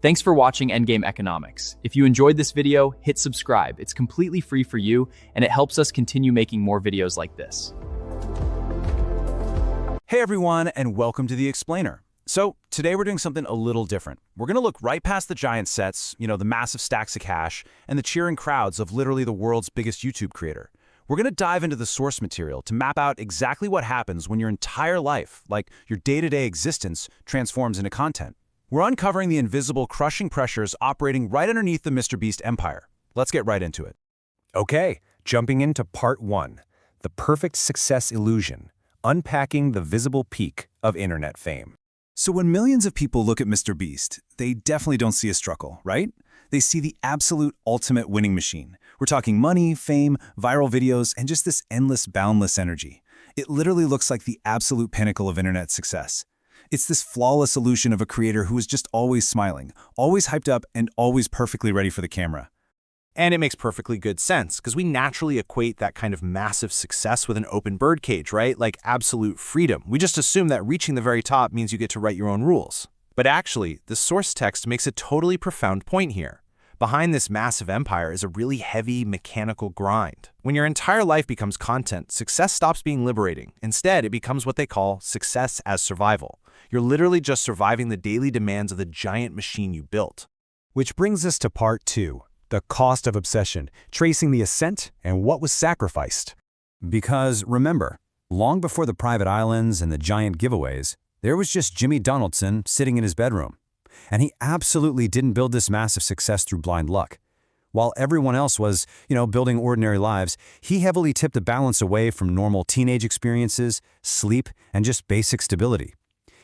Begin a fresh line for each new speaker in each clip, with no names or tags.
Thanks for watching Endgame Economics. If you enjoyed this video, hit subscribe. It's completely free for you, and it helps us continue making more videos like this.
Hey everyone, and welcome to The Explainer. So today we're doing something a little different. We're gonna look right past the giant sets, the massive stacks of cash, and the cheering crowds of literally the world's biggest YouTube creator. We're gonna dive into the source material to map out exactly what happens when your entire life, like your day-to-day existence, transforms into content. We're uncovering the invisible crushing pressures operating right underneath the MrBeast empire. Let's get right into it.
Okay, jumping into part 1, the perfect success illusion, unpacking the visible peak of internet fame.
So when millions of people look at MrBeast, they definitely don't see a struggle, right? They see the absolute ultimate winning machine. We're talking money, fame, viral videos, and just this endless, boundless energy. It literally looks like the absolute pinnacle of internet success. It's this flawless illusion of a creator who is just always smiling, always hyped up, and always perfectly ready for the camera.
And it makes perfectly good sense, because we naturally equate that kind of massive success with an open birdcage, right? Like absolute freedom. We just assume that reaching the very top means you get to write your own rules. But actually, the source text makes a totally profound point here. Behind this massive empire is a really heavy, mechanical grind. When your entire life becomes content, success stops being liberating. Instead, it becomes what they call success as survival. You're literally just surviving the daily demands of the giant machine you built.
Which brings us to part 2, the cost of obsession, tracing the ascent and what was sacrificed.
Because remember, long before the private islands and the giant giveaways, there was just Jimmy Donaldson sitting in his bedroom. And he absolutely didn't build this massive success through blind luck. While everyone else was, building ordinary lives, he heavily tipped the balance away from normal teenage experiences, sleep, and just basic stability.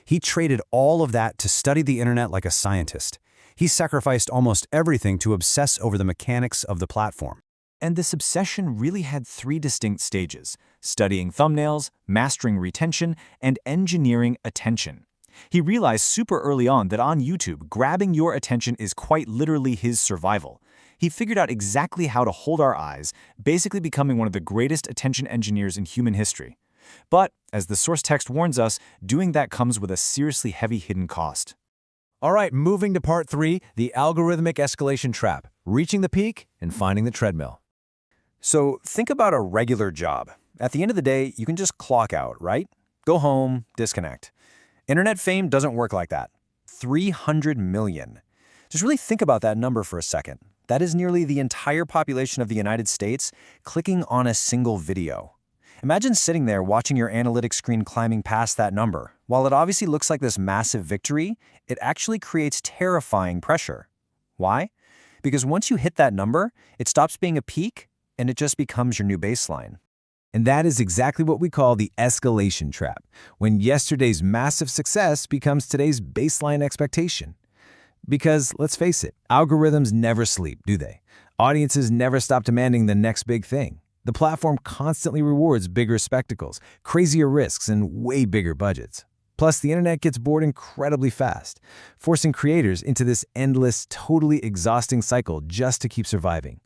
He traded all of that to study the internet like a scientist. He sacrificed almost everything to obsess over the mechanics of the platform.
And this obsession really had 3 distinct stages: studying thumbnails, mastering retention, and engineering attention. He realized super early on that on YouTube, grabbing your attention is quite literally his survival. He figured out exactly how to hold our eyes, basically becoming one of the greatest attention engineers in human history. But, as the source text warns us, doing that comes with a seriously heavy hidden cost.
All right, moving to part 3, the algorithmic escalation trap, reaching the peak and finding the treadmill.
So think about a regular job. At the end of the day, you can just clock out, right? Go home, disconnect. Internet fame doesn't work like that. 300 million. Just really think about that number for a second. That is nearly the entire population of the United States clicking on a single video. Imagine sitting there watching your analytics screen climbing past that number. While it obviously looks like this massive victory, it actually creates terrifying pressure. Why? Because once you hit that number, it stops being a peak and it just becomes your new baseline.
And that is exactly what we call the escalation trap, when yesterday's massive success becomes today's baseline expectation. Because, let's face it, algorithms never sleep, do they? Audiences never stop demanding the next big thing. The platform constantly rewards bigger spectacles, crazier risks, and way bigger budgets. Plus, the internet gets bored incredibly fast, forcing creators into this endless, totally exhausting cycle just to keep surviving.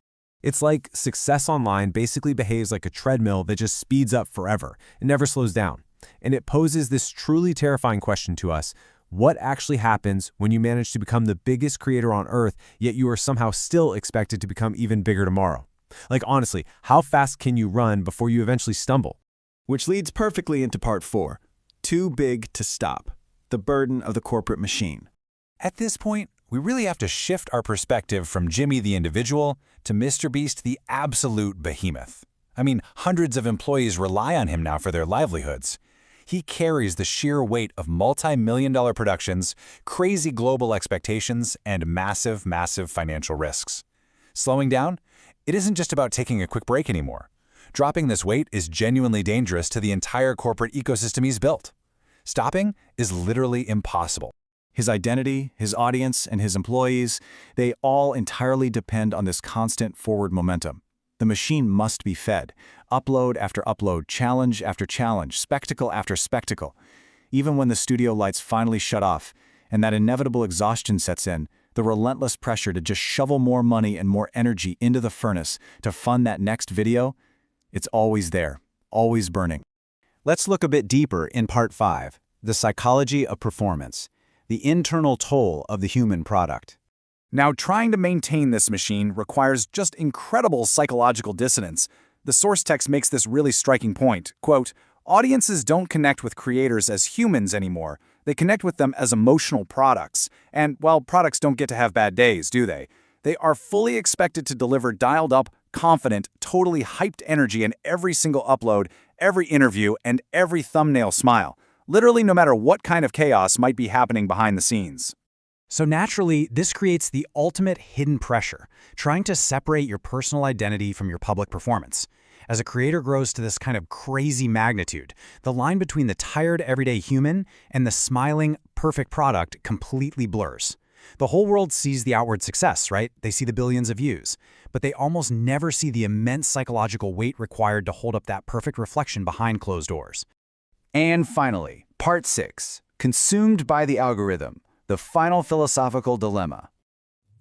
It's like success online basically behaves like a treadmill that just speeds up forever. It never slows down. And it poses this truly terrifying question to us: what actually happens when you manage to become the biggest creator on earth, yet you are somehow still expected to become even bigger tomorrow? Like, honestly, how fast can you run before you eventually stumble?
Which leads perfectly into part 4, too big to stop, the burden of the corporate machine.
At this point, we really have to shift our perspective from Jimmy the individual to MrBeast the absolute behemoth. I mean, hundreds of employees rely on him now for their livelihoods. He carries the sheer weight of multi-million-dollar productions, crazy global expectations, and massive, massive financial risks. Slowing down? It isn't just about taking a quick break anymore. Dropping this weight is genuinely dangerous to the entire corporate ecosystem he's built. Stopping is literally impossible. His identity, his audience, and his employees, they all entirely depend on this constant forward momentum. The machine must be fed, upload after upload, challenge after challenge, spectacle after spectacle. Even when the studio lights finally shut off and that inevitable exhaustion sets in, the relentless pressure to just shovel more money and more energy into the furnace to fund that next video, it's always there, always burning.
Let's look a bit deeper in part 5, the psychology of performance, the internal toll of the human product.
Now, trying to maintain this machine requires just incredible psychological dissonance. The source text makes this really striking point. Quote, "Audiences don't connect with creators as humans anymore. They connect with them as emotional products. And, well, products don't get to have bad days, do they? They are fully expected to deliver dialed-up, confident, totally hyped energy in every single upload, every interview, and every thumbnail smile. Literally no matter what kind of chaos might be happening behind the scenes."
So naturally, this creates the ultimate hidden pressure, trying to separate your personal identity from your public performance. As a creator grows to this kind of crazy magnitude, the line between the tired everyday human and the smiling, perfect product completely blurs. The whole world sees the outward success, right? They see the billions of views, but they almost never see the immense psychological weight required to hold up that perfect reflection behind closed doors.
And finally, part 6, consumed by the algorithm, the final philosophical dilemma.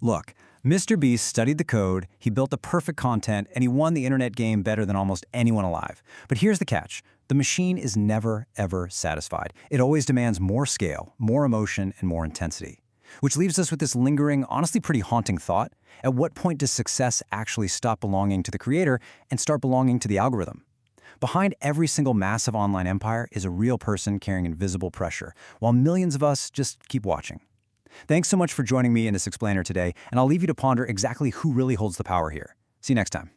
Look, MrBeast studied the code, he built the perfect content, and he won the internet game better than almost anyone alive. But here's the catch. The machine is never, ever satisfied. It always demands more scale, more emotion, and more intensity. Which leaves us with this lingering, honestly pretty haunting thought. At what point does success actually stop belonging to the creator and start belonging to the algorithm? Behind every single massive online empire is a real person carrying invisible pressure, while millions of us just keep watching. Thanks so much for joining me in this explainer today, and I'll leave you to ponder exactly who really holds the power here. See you next time.